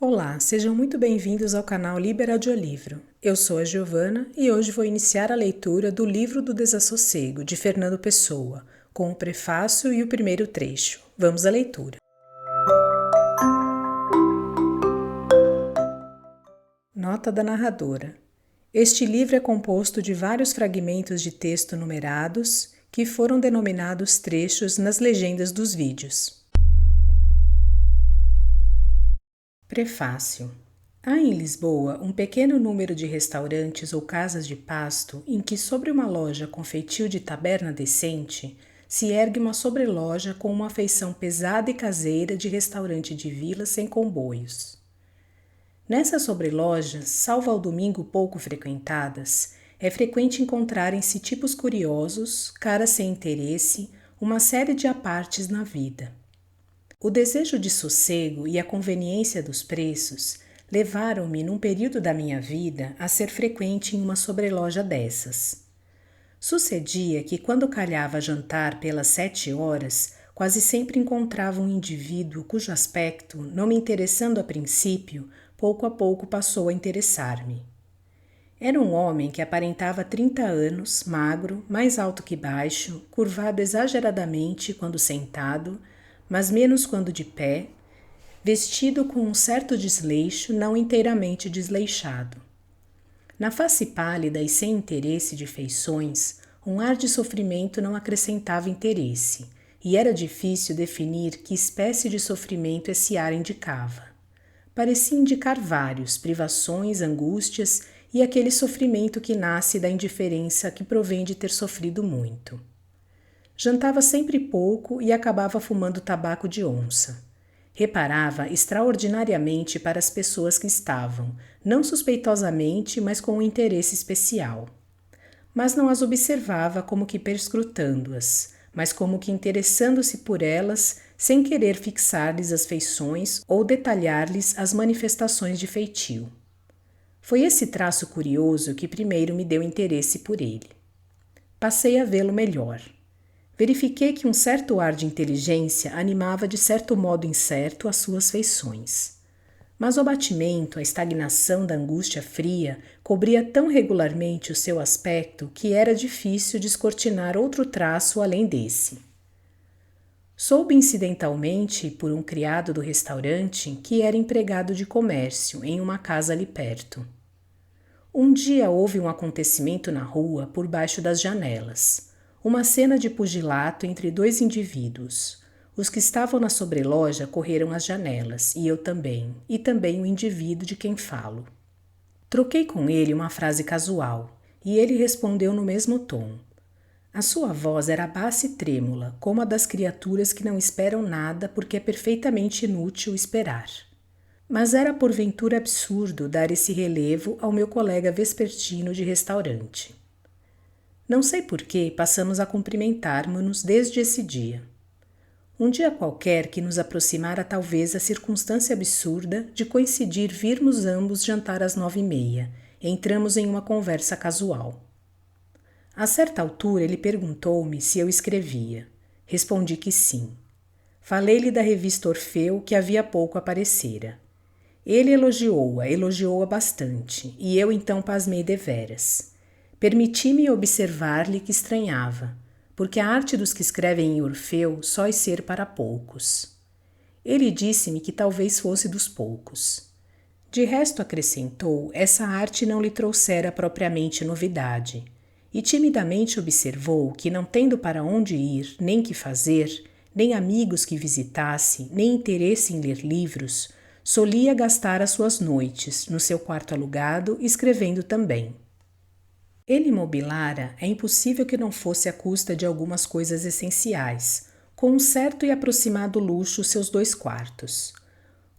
Olá, sejam muito bem-vindos ao canal Liber Audiolivro. Eu sou a Giovana e hoje vou iniciar a leitura do Livro do Desassossego, de Fernando Pessoa, com o prefácio e o primeiro trecho. Vamos à leitura. Nota da narradora. Este livro é composto de vários fragmentos de texto numerados que foram denominados trechos nas legendas dos vídeos. Prefácio. Há em Lisboa um pequeno número de restaurantes ou casas de pasto em que, sobre uma loja com feitio de taberna decente, se ergue uma sobreloja com uma feição pesada e caseira de restaurante de vila sem comboios. Nessas sobrelojas, salvo ao domingo pouco frequentadas, é frequente encontrarem-se tipos curiosos, caras sem interesse, uma série de apartes na vida. O desejo de sossego e a conveniência dos preços levaram-me, num período da minha vida, a ser frequente em uma sobreloja dessas. Sucedia que, quando calhava jantar pelas 7 horas, quase sempre encontrava um indivíduo cujo aspecto, não me interessando a princípio, pouco a pouco passou a interessar-me. Era um homem que aparentava 30 anos, magro, mais alto que baixo, curvado exageradamente quando sentado, mas menos quando de pé, vestido com um certo desleixo não inteiramente desleixado. Na face pálida e sem interesse de feições, um ar de sofrimento não acrescentava interesse, e era difícil definir que espécie de sofrimento esse ar indicava. Parecia indicar vários, privações, angústias e aquele sofrimento que nasce da indiferença que provém de ter sofrido muito. Jantava sempre pouco e acabava fumando tabaco de onça. Reparava extraordinariamente para as pessoas que estavam, não suspeitosamente, mas com um interesse especial. Mas não as observava como que perscrutando-as, mas como que interessando-se por elas, sem querer fixar-lhes as feições ou detalhar-lhes as manifestações de feitio. Foi esse traço curioso que primeiro me deu interesse por ele. Passei a vê-lo melhor. Verifiquei que um certo ar de inteligência animava de certo modo incerto as suas feições. Mas o abatimento, a estagnação da angústia fria cobria tão regularmente o seu aspecto que era difícil descortinar outro traço além desse. Soube incidentalmente, por um criado do restaurante, que era empregado de comércio em uma casa ali perto. Um dia houve um acontecimento na rua por baixo das janelas. Uma cena de pugilato entre dois indivíduos. Os que estavam na sobreloja correram às janelas, e eu também, e também o indivíduo de quem falo. Troquei com ele uma frase casual, e ele respondeu no mesmo tom. A sua voz era baixa e trêmula, como a das criaturas que não esperam nada porque é perfeitamente inútil esperar. Mas era porventura absurdo dar esse relevo ao meu colega vespertino de restaurante. Não sei por que passamos a cumprimentar-nos desde esse dia. Um dia qualquer que nos aproximara talvez a circunstância absurda de coincidir virmos ambos jantar às 9h30, entramos em uma conversa casual. A certa altura ele perguntou-me se eu escrevia. Respondi que sim. Falei-lhe da revista Orfeu que havia pouco aparecera. Ele elogiou-a bastante, e eu então pasmei deveras. Permiti-me observar-lhe que estranhava, porque a arte dos que escrevem em Orfeu só é ser para poucos. Ele disse-me que talvez fosse dos poucos. De resto, acrescentou, essa arte não lhe trouxera propriamente novidade, e timidamente observou que, não tendo para onde ir, nem que fazer, nem amigos que visitasse, nem interesse em ler livros, solia gastar as suas noites, no seu quarto alugado, escrevendo também. Ele mobilara, é impossível que não fosse à custa de algumas coisas essenciais, com um certo e aproximado luxo seus 2 quartos.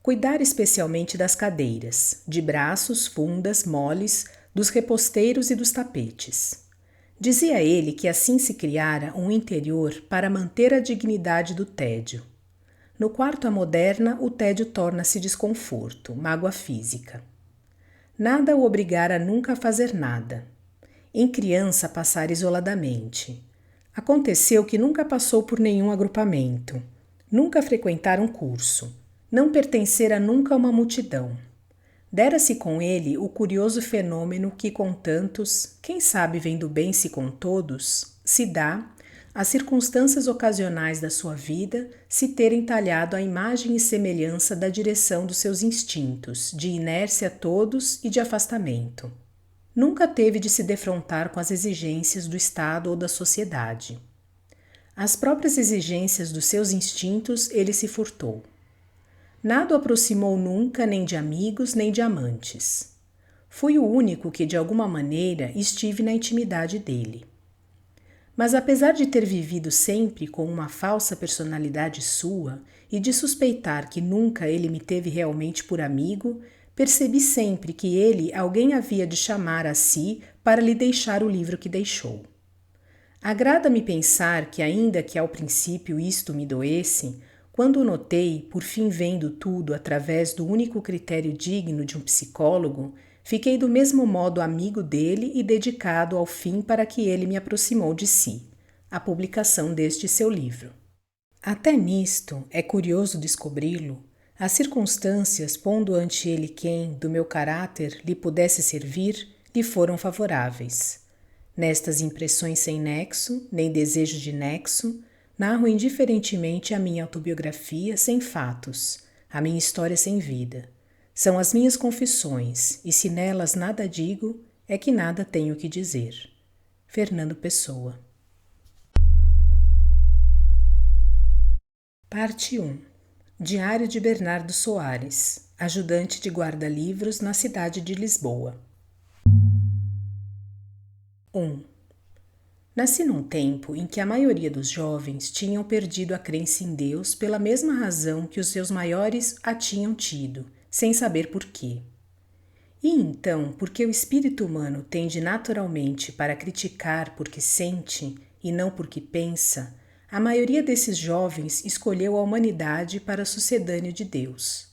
Cuidara especialmente das cadeiras, de braços, fundas, moles, dos reposteiros e dos tapetes. Dizia ele que assim se criara um interior para manter a dignidade do tédio. No quarto à moderna, o tédio torna-se desconforto, mágoa física. Nada o obrigara nunca a fazer nada. Em criança passara isoladamente. Aconteceu que nunca passou por nenhum agrupamento. Nunca frequentara um curso. Não pertencera nunca a uma multidão. Dera-se com ele o curioso fenômeno que com tantos, quem sabe vendo bem se com todos, se dá, as circunstâncias ocasionais da sua vida se terem talhado a imagem e semelhança da direção dos seus instintos, de inércia a todos e de afastamento. Nunca teve de se defrontar com as exigências do Estado ou da sociedade. As próprias exigências dos seus instintos ele se furtou. Nada o aproximou nunca nem de amigos nem de amantes. Fui o único que de alguma maneira estive na intimidade dele. Mas apesar de ter vivido sempre com uma falsa personalidade sua e de suspeitar que nunca ele me teve realmente por amigo, percebi sempre que ele alguém havia de chamar a si para lhe deixar o livro que deixou. Agrada-me pensar que, ainda que ao princípio isto me doesse, quando o notei, por fim vendo tudo através do único critério digno de um psicólogo, fiquei do mesmo modo amigo dele e dedicado ao fim para que ele me aproximou de si, a publicação deste seu livro. Até nisto, é curioso descobri-lo, as circunstâncias, pondo ante ele quem, do meu caráter, lhe pudesse servir, lhe foram favoráveis. Nestas impressões sem nexo, nem desejo de nexo, narro indiferentemente a minha autobiografia sem fatos, a minha história sem vida. São as minhas confissões, e se nelas nada digo, é que nada tenho que dizer. Fernando Pessoa. Parte 1. Diário de Bernardo Soares, ajudante de guarda-livros na cidade de Lisboa. 1. Nasci num tempo em que a maioria dos jovens tinham perdido a crença em Deus pela mesma razão que os seus maiores a tinham tido, sem saber por quê. E então, porque o espírito humano tende naturalmente para criticar porque sente e não porque pensa, a maioria desses jovens escolheu a humanidade para sucedâneo de Deus.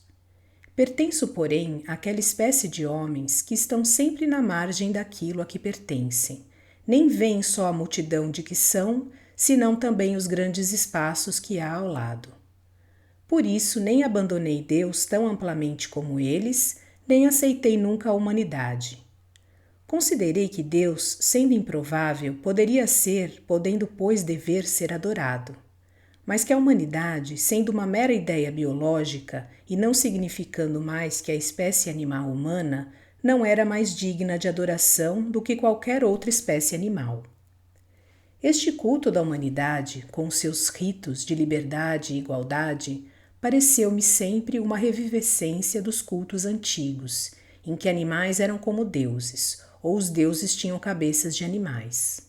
Pertenço, porém, àquela espécie de homens que estão sempre na margem daquilo a que pertencem. Nem veem só a multidão de que são, senão também os grandes espaços que há ao lado. Por isso, nem abandonei Deus tão amplamente como eles, nem aceitei nunca a humanidade. Considerei que Deus, sendo improvável, poderia ser, podendo, pois, dever ser adorado. Mas que a humanidade, sendo uma mera ideia biológica e não significando mais que a espécie animal humana, não era mais digna de adoração do que qualquer outra espécie animal. Este culto da humanidade, com seus ritos de liberdade e igualdade, pareceu-me sempre uma revivescência dos cultos antigos, em que animais eram como deuses, ou os deuses tinham cabeças de animais.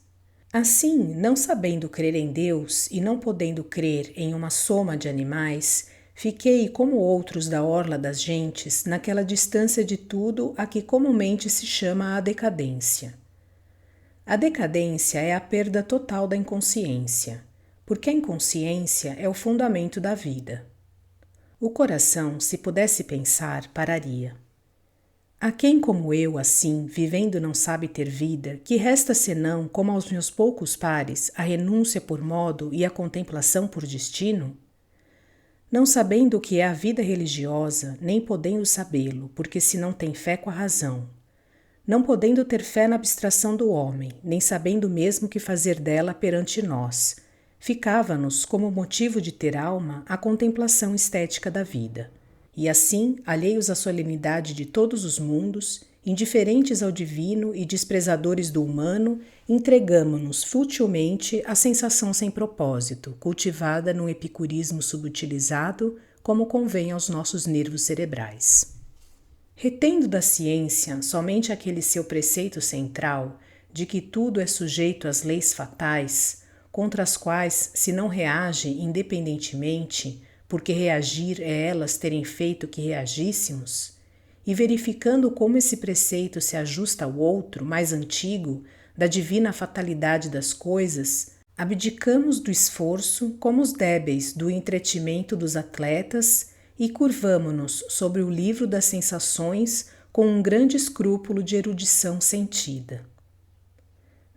Assim, não sabendo crer em Deus e não podendo crer em uma soma de animais, fiquei, como outros da orla das gentes, naquela distância de tudo a que comumente se chama a decadência. A decadência é a perda total da inconsciência, porque a inconsciência é o fundamento da vida. O coração, se pudesse pensar, pararia. A quem como eu, assim, vivendo não sabe ter vida, que resta senão, como aos meus poucos pares, a renúncia por modo e a contemplação por destino? Não sabendo o que é a vida religiosa, nem podendo sabê-lo, porque se não tem fé com a razão. Não podendo ter fé na abstração do homem, nem sabendo mesmo o que fazer dela perante nós, ficava-nos, como motivo de ter alma, a contemplação estética da vida. E assim, alheios à solenidade de todos os mundos, indiferentes ao divino e desprezadores do humano, entregamo-nos futilmente à sensação sem propósito, cultivada num epicurismo subutilizado, como convém aos nossos nervos cerebrais. Retendo da ciência somente aquele seu preceito central, de que tudo é sujeito às leis fatais, contra as quais se não reage independentemente, porque reagir é elas terem feito que reagíssemos, e verificando como esse preceito se ajusta ao outro, mais antigo, da divina fatalidade das coisas, abdicamos do esforço como os débeis do entretimento dos atletas e curvamo-nos sobre o livro das sensações com um grande escrúpulo de erudição sentida.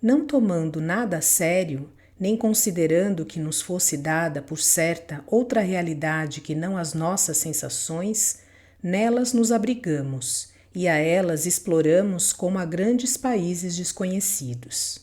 Não tomando nada a sério, nem considerando que nos fosse dada por certa outra realidade que não as nossas sensações, nelas nos abrigamos e a elas exploramos como a grandes países desconhecidos.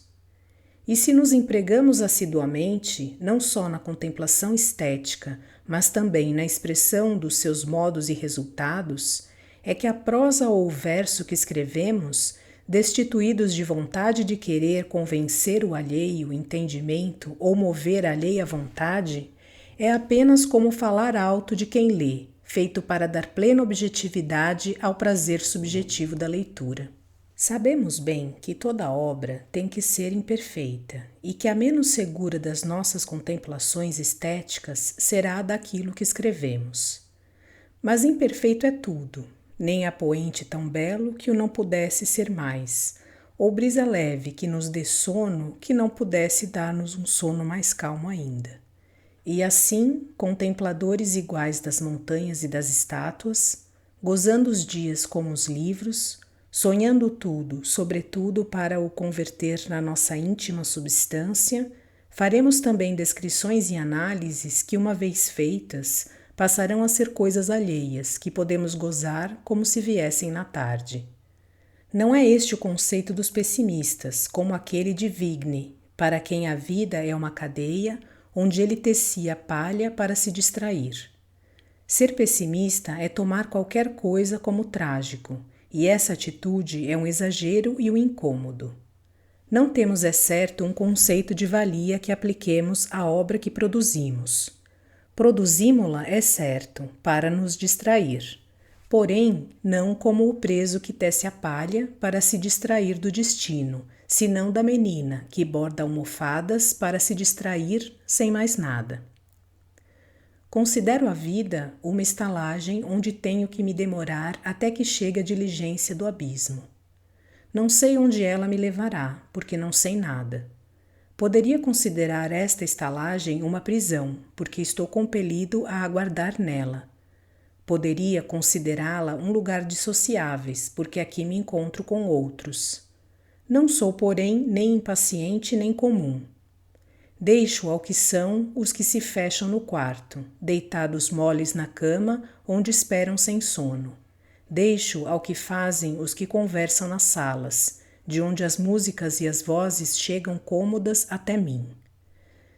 E se nos empregamos assiduamente, não só na contemplação estética, mas também na expressão dos seus modos e resultados, é que a prosa ou o verso que escrevemos, destituídos de vontade de querer convencer o alheio entendimento ou mover a alheia vontade, é apenas como falar alto de quem lê, feito para dar plena objetividade ao prazer subjetivo da leitura. Sabemos bem que toda obra tem que ser imperfeita e que a menos segura das nossas contemplações estéticas será a daquilo que escrevemos. Mas imperfeito é tudo, nem há poente tão belo que o não pudesse ser mais, ou brisa leve que nos dê sono que não pudesse dar-nos um sono mais calmo ainda. E assim, contempladores iguais das montanhas e das estátuas, gozando os dias como os livros, sonhando tudo, sobretudo para o converter na nossa íntima substância, faremos também descrições e análises que, uma vez feitas, passarão a ser coisas alheias, que podemos gozar como se viessem na tarde. Não é este o conceito dos pessimistas, como aquele de Vigny, para quem a vida é uma cadeia onde ele tecia palha para se distrair. Ser pessimista é tomar qualquer coisa como trágico, e essa atitude é um exagero e um incômodo. Não temos, é certo, um conceito de valia que apliquemos à obra que produzimos. Produzimo-la, é certo, para nos distrair, porém não como o preso que tece a palha para se distrair do destino, senão da menina que borda almofadas para se distrair sem mais nada. Considero a vida uma estalagem onde tenho que me demorar até que chegue a diligência do abismo. Não sei onde ela me levará, porque não sei nada. Poderia considerar esta estalagem uma prisão, porque estou compelido a aguardar nela. Poderia considerá-la um lugar de sociáveis, porque aqui me encontro com outros. Não sou, porém, nem impaciente nem comum. Deixo ao que são os que se fecham no quarto, deitados moles na cama, onde esperam sem sono. Deixo ao que fazem os que conversam nas salas, de onde as músicas e as vozes chegam cômodas até mim.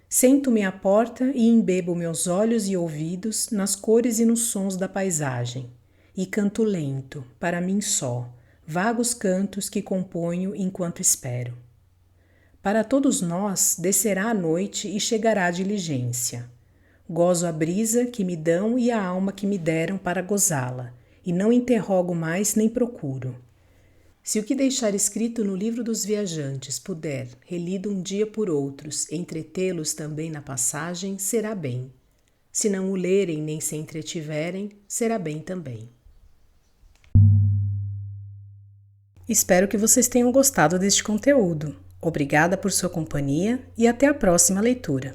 Sento-me à porta e embebo meus olhos e ouvidos nas cores e nos sons da paisagem, e canto lento, para mim só, vagos cantos que componho enquanto espero. Para todos nós, descerá a noite e chegará a diligência. Gozo a brisa que me dão e a alma que me deram para gozá-la, e não interrogo mais nem procuro. Se o que deixar escrito no livro dos viajantes puder, relido um dia por outros, entretê-los também na passagem, será bem. Se não o lerem nem se entretiverem, será bem também. Espero que vocês tenham gostado deste conteúdo. Obrigada por sua companhia e até a próxima leitura.